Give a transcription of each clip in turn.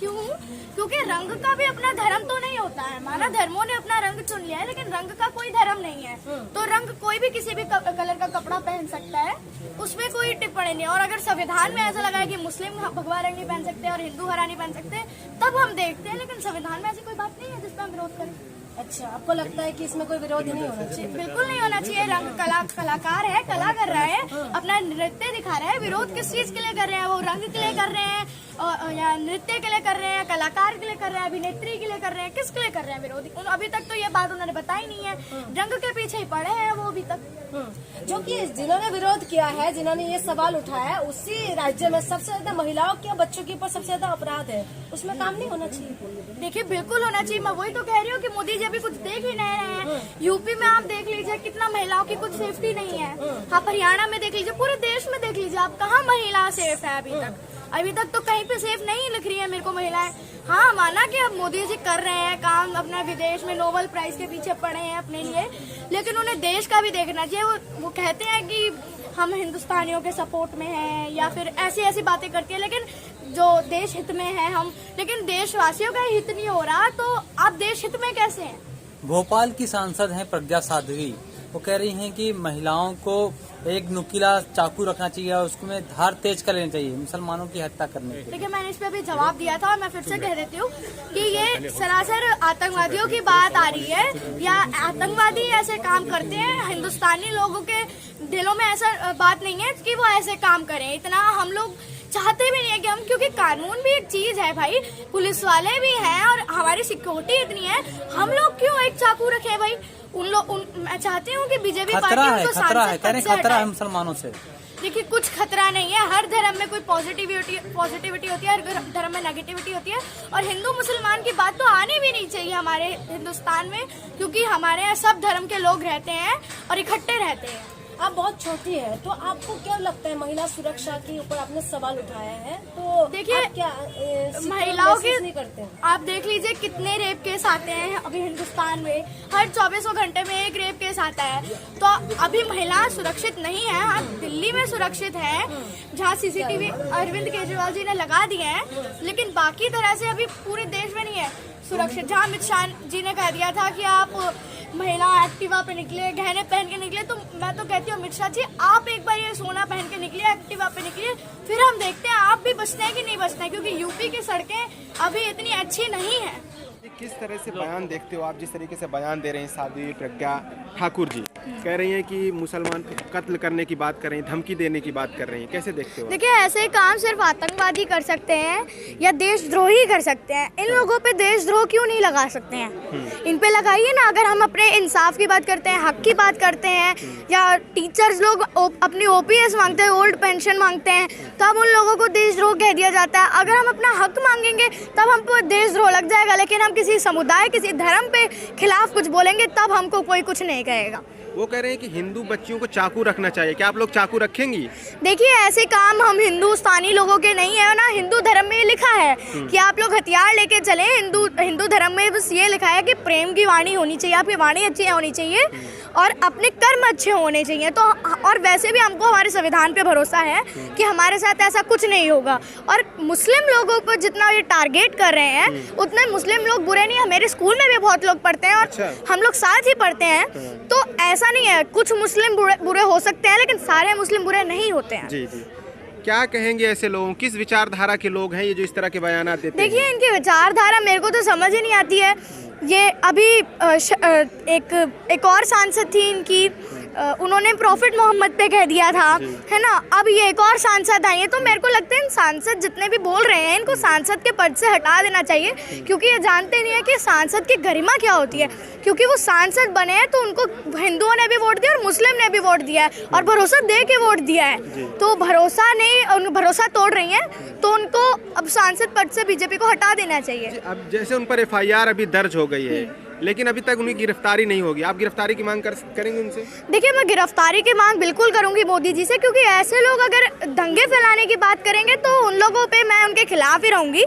क्यों? क्योंकि रंग का भी अपना धर्म तो नहीं होता है। माना धर्मों ने अपना रंग चुन लिया है, लेकिन रंग का कोई धर्म नहीं है। तो रंग कोई भी किसी भी कलर का कपड़ा पहन सकता है, उसमें कोई टिप्पणी नहीं। और अगर संविधान में ऐसा लगा है कि मुस्लिम भगवा रंग नहीं पहन सकते और हिंदू हरा नहीं पहन सकते, तब हम देखते हैं, लेकिन संविधान में ऐसी कोई बात नहीं है जिसपे हम विरोध करें। अच्छा, आपको लगता है कि इसमें कोई विरोध नहीं होना चाहिए? बिल्कुल नहीं होना चाहिए। रंग कलाकार है, कला कर रहा है, अपना नृत्य दिखा रहा है। विरोध किस चीज के लिए कर रहे हैं? वो रंग के लिए कर रहे हैं या नृत्य के लिए कर रहे हैं, कलाकार के लिए कर रहे हैं, अभिनेत्री के लिए कर रहे हैं, किसके लिए कर रहे हैं विरोध? अभी तक तो ये बात उन्होंने बताई नहीं है। रंग के पीछे ही पड़े हैं वो अभी तक। जो कि जिन्होंने विरोध किया है, जिन्होंने ये सवाल उठाया है, उसी राज्य में सबसे ज्यादा महिलाओं के बच्चों के ऊपर सबसे ज्यादा अपराध है, उसमें काम नहीं होना चाहिए? देखिए, बिल्कुल होना चाहिए। मैं वही तो कह रही हूँ कि मोदी जी अभी कुछ देख ही नहीं रहे हैं। यूपी में आप देख लीजिए कितना महिलाओं की कुछ सेफ्टी नहीं है। आप हरियाणा में देख लीजिए, पूरे देश में देख लीजिए, आप कहाँ महिला सेफ है अभी तक तो कहीं पे सेफ नहीं लिख रही है मेरे को महिलाएं। हाँ, माना कि अब मोदी जी कर रहे हैं काम, अपना विदेश में नोबेल प्राइज के पीछे पड़े हैं अपने लिए, लेकिन उन्हें देश का भी देखना चाहिए। वो कहते हैं कि हम हिंदुस्तानियों के सपोर्ट में हैं या फिर ऐसी बातें करती है, लेकिन जो देश हित में है हम, लेकिन देशवासियों का हित नहीं हो रहा, तो आप देश हित में कैसे हैं? भोपाल की सांसद हैं प्रज्ञा साध्वी, वो कह रही हैं कि महिलाओं को एक नुकीला चाकू रखना चाहिए और उसमें धार तेज कर लेनी चाहिए मुसलमानों की हत्या करने के लिए। देखिए, मैंने इस पे भी जवाब दिया था और मैं फिर से कह देती हूँ कि ये सरासर आतंकवादियों की बात आ रही है, या आतंकवादी ऐसे काम करते हैं। हिंदुस्तानी लोगों के दिलों में ऐसा बात नहीं है कि वो ऐसे काम करें। इतना हम लोग चाहते भी नहीं है कि हम, क्योंकि कानून भी एक चीज है भाई, पुलिस वाले भी हैं और हमारी सिक्योरिटी इतनी है, हम लोग क्यों एक चाकू रखे भाई? मैं चाहती हूँ कि बीजेपी पार्टी उनको खतरा है मुसलमानों से। देखिए, कुछ खतरा नहीं है। हर धर्म में कोई पॉजिटिविटी होती है, हर धर्म में नेगेटिविटी होती है, और हिंदू मुसलमान की बात तो आनी भी नहीं चाहिए हमारे हिंदुस्तान में, क्योंकि हमारे यहाँ सब धर्म के लोग रहते हैं और इकट्ठे रहते हैं। आप बहुत छोटी है, तो आपको क्या लगता है महिला सुरक्षा के ऊपर आपने सवाल उठाया है, तो देखिए, क्या महिलाओं के नहीं करते हैं? आप देख लीजिए कितने रेप केस आते हैं अभी हिंदुस्तान में, हर 24 घंटे में एक रेप केस आता है। तो अभी महिला सुरक्षित नहीं है। हाँ, दिल्ली में सुरक्षित है, जहाँ सीसीटीवी अरविंद केजरीवाल जी ने लगा दिए हैं, लेकिन बाकी तरह से अभी पूरे देश में नहीं है सुरक्षित। जहाँ अमित शाह जी ने कह दिया था कि आप महिला एक्टिवा पे निकले, गहने पहन के निकले, तो मैं तो कहती हूँ अमित शाह जी, आप एक बार ये सोना पहन के निकलिए, एक्टिवा पे निकलिए, फिर हम देखते हैं आप भी बचते हैं कि नहीं बचते हैं, क्योंकि यूपी की सड़कें अभी इतनी अच्छी नहीं है। किस तरह से बयान देखते हो आप, जिस तरीके से बयान दे रहे हैं साध्वी प्रज्ञा ठाकुर जी, कह रही हैं कि मुसलमान को कत्ल करने की बात कर रही हैं, धमकी देने की बात कर रही हैं, कैसे देखते हो? देखिए, ऐसे काम सिर्फ आतंकवादी कर सकते हैं या देशद्रोही कर सकते हैं। इन लोगों पे देशद्रोह क्यों नहीं लगा सकते हैं? इन पे लगाइए ना। अगर हम अपने इंसाफ की बात करते हैं, हक की बात करते हैं, या टीचर्स लोग अपनी ओपीएस मांगते हैं, ओल्ड पेंशन मांगते हैं, तब उन लोगों को देशद्रोह कह दिया जाता है। अगर हम अपना हक मांगेंगे तब हमको देशद्रोह लग जाएगा, लेकिन हम किसी समुदाय, किसी धर्म पे खिलाफ कुछ बोलेंगे तब हमको कोई कुछ नहीं कहेगा। वो कह रहे हैं कि हिंदू बच्चियों को चाकू रखना चाहिए, क्या आप लोग चाकू रखेंगी? देखिए, ऐसे काम हम हिंदुस्तानी लोगों के नहीं है ना। हिंदू धर्म में लिखा है कि आप लोग हथियार लेके चले। हिंदू धर्म में बस ये लिखा है कि प्रेम की वाणी होनी चाहिए, आपकी वाणी अच्छी होनी चाहिए और अपने कर्म अच्छे होने चाहिए। तो और वैसे भी हमको हमारे संविधान पे भरोसा है कि हमारे साथ ऐसा कुछ नहीं होगा। और मुस्लिम लोगों को जितना ये टारगेट कर रहे हैं, उतने मुस्लिम लोग बुरे नहीं है। मेरे स्कूल में भी बहुत लोग पढ़ते हैं और हम लोग साथ ही पढ़ते हैं, तो ऐसा नहीं है। कुछ मुस्लिम बुरे हो सकते हैं, लेकिन सारे मुस्लिम बुरे नहीं होते हैं। जी जी, क्या कहेंगे ऐसे लोगों, किस विचारधारा के लोग हैं ये जो इस तरह के बयान देते हैं? देखिए, इनकी विचारधारा मेरे को तो समझ ही नहीं आती है। ये अभी एक और सांसद थी इनकी, उन्होंने प्रॉफिट मोहम्मद पे कह दिया था, है ना। अब ये एक और सांसद आई है, तो मेरे को लगता है इन सांसद जितने भी बोल रहे हैं, इनको सांसद के पद से हटा देना चाहिए, क्योंकि ये जानते नहीं है कि सांसद की गरिमा क्या होती है। क्योंकि वो सांसद बने हैं तो उनको हिंदुओं ने भी वोट दिया और मुस्लिम ने भी वोट दिया है, और भरोसा दे के वोट दिया है। तो भरोसा तोड़ रही हैं, तो उनको अब सांसद पद से बीजेपी को हटा देना चाहिए। अब जैसे उन पर FIR अभी दर्ज हो गई है, लेकिन अभी तक उनकी गिरफ्तारी नहीं होगी, आप गिरफ्तारी की मांग करेंगे उनसे? देखिए, मैं गिरफ्तारी की मांग बिल्कुल करूंगी मोदी जी से, क्योंकि ऐसे लोग अगर दंगे फैलाने की बात करेंगे तो उन लोगों पे मैं उनके खिलाफ ही रहूंगी।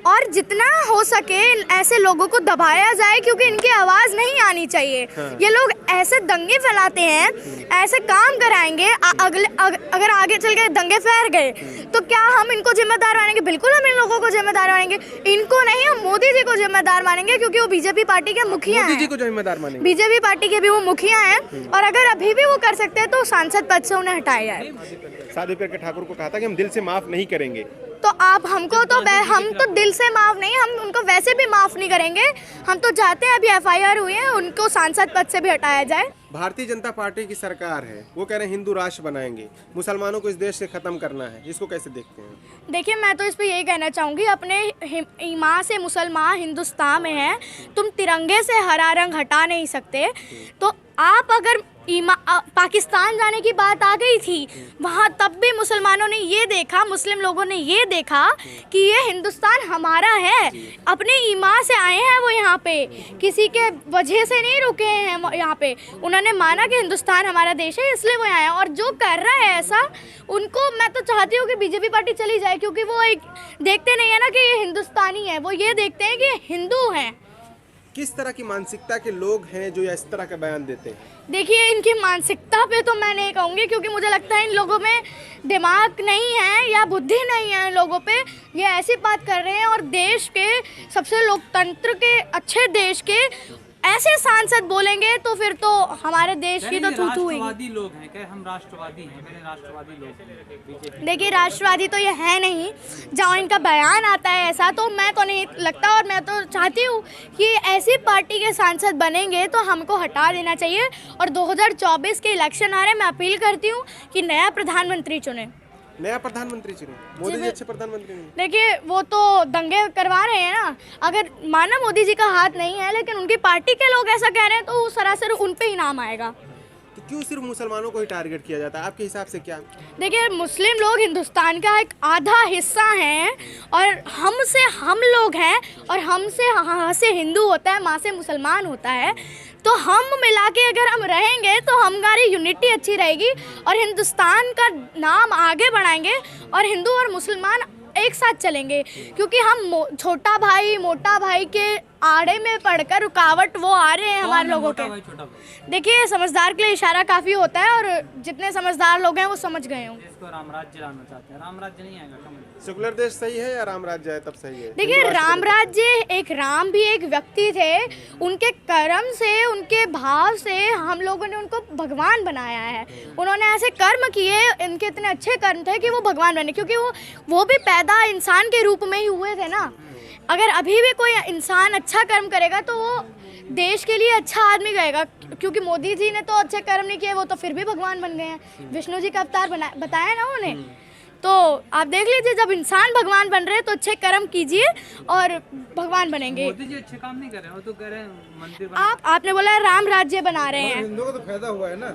और जितना हो सके ऐसे लोगों को दबाया जाए, क्योंकि इनकी आवाज़ नहीं आनी चाहिए। ये लोग ऐसे दंगे फैलाते हैं, ऐसे काम कराएंगे, अगर आगे चल के दंगे फैल गए तो क्या हम इनको जिम्मेदार मानेंगे? बिल्कुल हम इन लोगों को जिम्मेदार मानेंगे, इनको नहीं, हम मोदी जी को जिम्मेदार मानेंगे, क्योंकि वो बीजेपी पार्टी के मुखिया मोदी जी हैं। को जिम्मेदार मानेंगे। बीजेपी पार्टी के भी वो मुखिया हैं, और अगर अभी भी वो कर सकते हैं तो सांसद पद से उन्हें हटाया जाए। साध्वी प्रज्ञा ठाकुर को कहा था कि हम दिल से माफ नहीं करेंगे। तो आप हमको तो हम तो दिल से माफ नहीं, हम उनको वैसे भी माफ नहीं करेंगे। हम तो चाहते हैं अभी FIR हुई है, उनको सांसद पद से भी हटाया जाए। भारतीय जनता पार्टी की सरकार है, वो कह रहे हैं हिंदू राष्ट्र बनाएंगे, मुसलमानों को इस देश से खत्म करना है, इसको कैसे देखते हैं? देखिए, मैं तो इस पे यही कहना चाहूँगी, अपने ईमान से मुसलमान हिंदुस्तान में हैं, तुम तिरंगे से हरा रंग हटा नहीं सकते। तो आप अगर पाकिस्तान जाने की बात आ गई थी, वहाँ तब भी मुसलमानों ने ये देखा, मुस्लिम लोगों ने ये देखा कि ये हिंदुस्तान हमारा है, अपने ईमान से आए हैं वो यहाँ पे, किसी के वजह से नहीं रुके हैं यहाँ पे। उन्होंने माना कि हिंदुस्तान हमारा देश है, इसलिए वो आए हैं। और जो कर रहा है ऐसा, उनको मैं तो चाहती हूँ कि बीजेपी पार्टी चली जाए, क्योंकि वो एक देखते नहीं है ना कि ये हिंदुस्तानी है, वो ये देखते हैं कि ये हिंदू हैं। किस तरह की मानसिकता के लोग हैं जो इस तरह का बयान देते हैं? देखिए, इनकी मानसिकता पे तो मैं नहीं कहूँगी, क्योंकि मुझे लगता है इन लोगों में दिमाग नहीं है या बुद्धि नहीं है इन लोगों पे। ये ऐसी बात कर रहे हैं, और देश के सबसे लोकतंत्र के अच्छे देश के ऐसे सांसद बोलेंगे तो फिर तो हमारे देश की तो थू-थू हुई। राष्ट्रवादी लोग हैं, कह हम राष्ट्रवादी हैं, मेरे राष्ट्रवादी लोग हैं बीजेपी। देखिए, राष्ट्रवादी तो ये है नहीं, जहाँ इनका बयान आता है ऐसा, तो मैं तो नहीं लगता। और मैं तो चाहती हूँ कि ऐसी पार्टी के सांसद बनेंगे तो हमको हटा देना चाहिए। और 2024 के इलेक्शन आ रहे हैं, मैं अपील करती हूँ कि नया प्रधानमंत्री चुने। नया प्रधानमंत्री चुने, मोदी जी अच्छे प्रधानमंत्री नहीं। देखिए, वो तो दंगे करवा रहे हैं ना, अगर माना मोदी जी का हाथ नहीं है, लेकिन उनकी पार्टी के लोग ऐसा कह रहे हैं, तो सरासर उन पे ही नाम आएगा। तो क्यों सिर्फ मुसलमानों को ही टारगेट किया जाता है आपके हिसाब से? क्या देखिए, मुस्लिम लोग हिंदुस्तान का एक आधा हिस्सा हैं, और हमसे हम लोग हैं, और हमसे हाँ से हिंदू होता है, माँ से मुसलमान होता है। तो हम मिला के अगर हम रहेंगे तो हमारी यूनिटी अच्छी रहेगी, और हिंदुस्तान का नाम आगे बढ़ाएंगे, और हिंदू और मुसलमान एक साथ चलेंगे। क्योंकि हम छोटा भाई मोटा भाई के आड़े में पड़कर रुकावट वो आ रहे हैं हमारे लोगों के। देखिए, समझदार के लिए इशारा काफ़ी होता है, और जितने समझदार लोग हैं वो समझ गए हों। इसको राम राज्य लाना चाहते हैं, राम राज्य नहीं आएगा। सेकुलर देश सही है या राम राज्य है तब सही है? देखिए, राम राज्य एक राम भी एक व्यक्ति थे, उनके कर्म से, उनके भाव से हम लोगों ने उनको भगवान बनाया है। उन्होंने ऐसे कर्म किए, इनके इतने अच्छे कर्म थे कि वो भगवान बने, क्योंकि वो भी पैदा इंसान के रूप में ही हुए थे ना। अगर अभी भी कोई इंसान अच्छा कर्म करेगा तो वो देश के लिए अच्छा आदमी रहेगा, क्योंकि मोदी जी ने तो अच्छे कर्म नहीं किए, वो तो फिर भी भगवान बन गए हैं। विष्णु जी का अवतार बताया ना उन्हें। तो आप देख लीजिए, जब इंसान भगवान बन रहे हैं तो अच्छे कर्म कीजिए और भगवान बनेंगे। मोदी जी अच्छे काम नहीं कर रहे हैं, वो तो कह रहे हैं मंदिर आपने बोला है राम राज्य बना रहे हैं। हिंदुओं को तो फायदा हुआ है ना,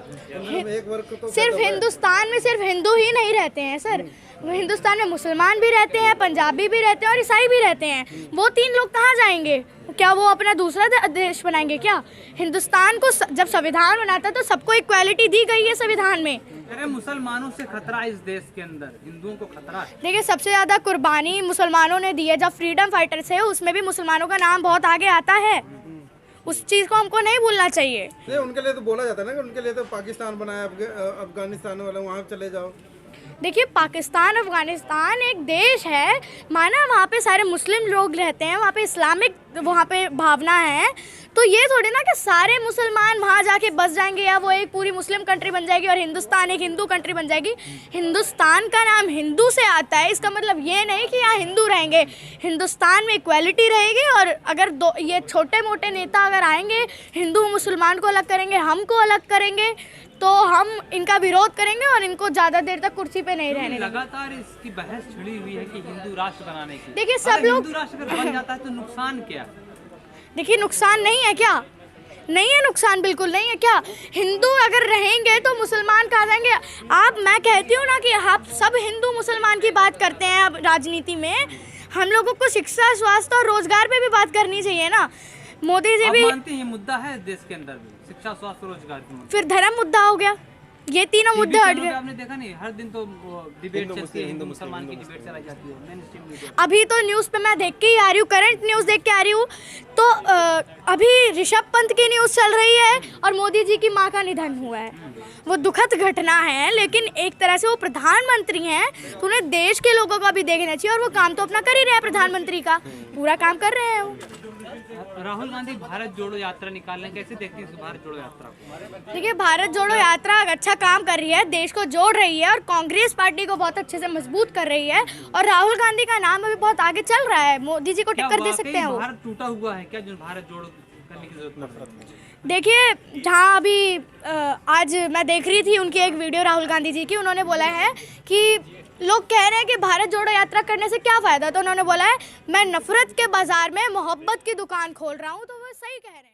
एक वर्ग को तो सिर्फ हिंदुस्तान में सिर्फ हिंदू ही नहीं रहते हैं सर, हिंदुस्तान में मुसलमान भी रहते हैं, पंजाबी भी रहते हैं, और ईसाई भी रहते हैं। वो तीन लोग कहाँ जाएंगे? क्या वो अपना दूसरा देश बनाएंगे क्या? हिंदुस्तान को जब संविधान बना था तो सबको इक्वालिटी दी गई है संविधान में। अरे मुसलमानों से खतरा इस देश के अंदर, हिंदुओं को खतरा है। देखिए, सबसे ज्यादा कुर्बानी मुसलमानों ने दी है। जब फ्रीडम फाइटर्स है उसमें भी मुसलमानों का नाम बहुत आगे आता है, उस चीज को हमको नहीं भूलना चाहिए। नहीं, उनके लिए तो बोला जाता है ना कि उनके लिए तो पाकिस्तान बनाया, अफगानिस्तान वाले वहाँ चले जाओ। देखिए, पाकिस्तान अफगानिस्तान एक देश है, माना वहाँ पे सारे मुस्लिम लोग रहते हैं, वहाँ पे इस्लामिक वहाँ पे भावना है, तो ये थोड़ी ना कि सारे मुसलमान वहाँ जाके बस जाएंगे या वो एक पूरी मुस्लिम कंट्री बन जाएगी और हिंदुस्तान एक हिंदू कंट्री बन जाएगी। हिंदुस्तान का नाम हिंदू से आता है, इसका मतलब ये नहीं कि यहाँ हिंदू रहेंगे। हिंदुस्तान में इक्वालिटी रहेगी, और अगर ये छोटे मोटे नेता अगर आएंगे, हिंदू मुसलमान को अलग करेंगे, हमको अलग करेंगे, तो हम इनका विरोध करेंगे और इनको ज्यादा देर तक कुर्सी पे नहीं रहने देंगे। लगातार इसकी बहस छिड़ी हुई है कि हिंदू राष्ट्र बनाने की। देखिए, सब लोग हिंदू राष्ट्र अगर बन जाता है तो नुकसान क्या? देखिए, नुकसान नहीं है क्या? नहीं है नुकसान, बिल्कुल नहीं है क्या? हिंदू अगर रहेंगे तो मुसलमान कहाँ जाएंगे? मैं कहती हूँ ना कि आप सब हिंदू मुसलमान की बात करते हैं अब राजनीति में, हम लोगों को शिक्षा, स्वास्थ्य और रोजगार पे भी बात करनी चाहिए ना। मोदी जी भी मानते हैं मुद्दा है देश के अंदर भी, शिक्षा, स्वास्थ्य, रोजगार की। फिर धर्म मुद्दा हो गया, ये तीनों मुद्दे हट गए। आपने देखा नहीं, हर दिन तो डिबेट चलती है, हिंदू मुसलमान की डिबेट चलाई जाती है मेन स्ट्रीम मीडिया। अभी तो न्यूज़ पे मैं देख के ही आ रही हूँ, करंट न्यूज़ देख के आ रही हूँ, तो अभी ऋषभ पंत की न्यूज़ चल रही है और मोदी जी की माँ का निधन हुआ है। वो दुखद घटना है, लेकिन एक तरह से वो प्रधानमंत्री हैं तो उन्हें देश के लोगों का भी देखना चाहिए, और वो काम तो अपना कर ही रहे हैं, प्रधानमंत्री का पूरा काम कर रहे हैं वो। राहुल गांधी भारत जोड़ो यात्रा निकाल रहे हैं, कैसे देखती हैं इस भारत जोड़ो यात्रा को? देखिए, भारत जोड़ो यात्रा अच्छा काम कर रही है, देश को जोड़ रही है और कांग्रेस पार्टी को बहुत अच्छे से मजबूत कर रही है, और राहुल गांधी का नाम अभी बहुत आगे चल रहा है, मोदी जी को क्या टक्कर दे सकते हैं वो। भारत टूटा हुआ है क्या, जो भारत जोड़ो करने की जरूरत है? देखिए, जहाँ अभी आज मैं देख रही थी उनकी एक वीडियो राहुल गांधी जी की, उन्होंने बोला है कि लोग कह रहे हैं कि भारत जोड़ो यात्रा करने से क्या फ़ायदा, तो उन्होंने बोला है मैं नफरत के बाज़ार में मोहब्बत की दुकान खोल रहा हूँ, तो वो सही कह रहे हैं।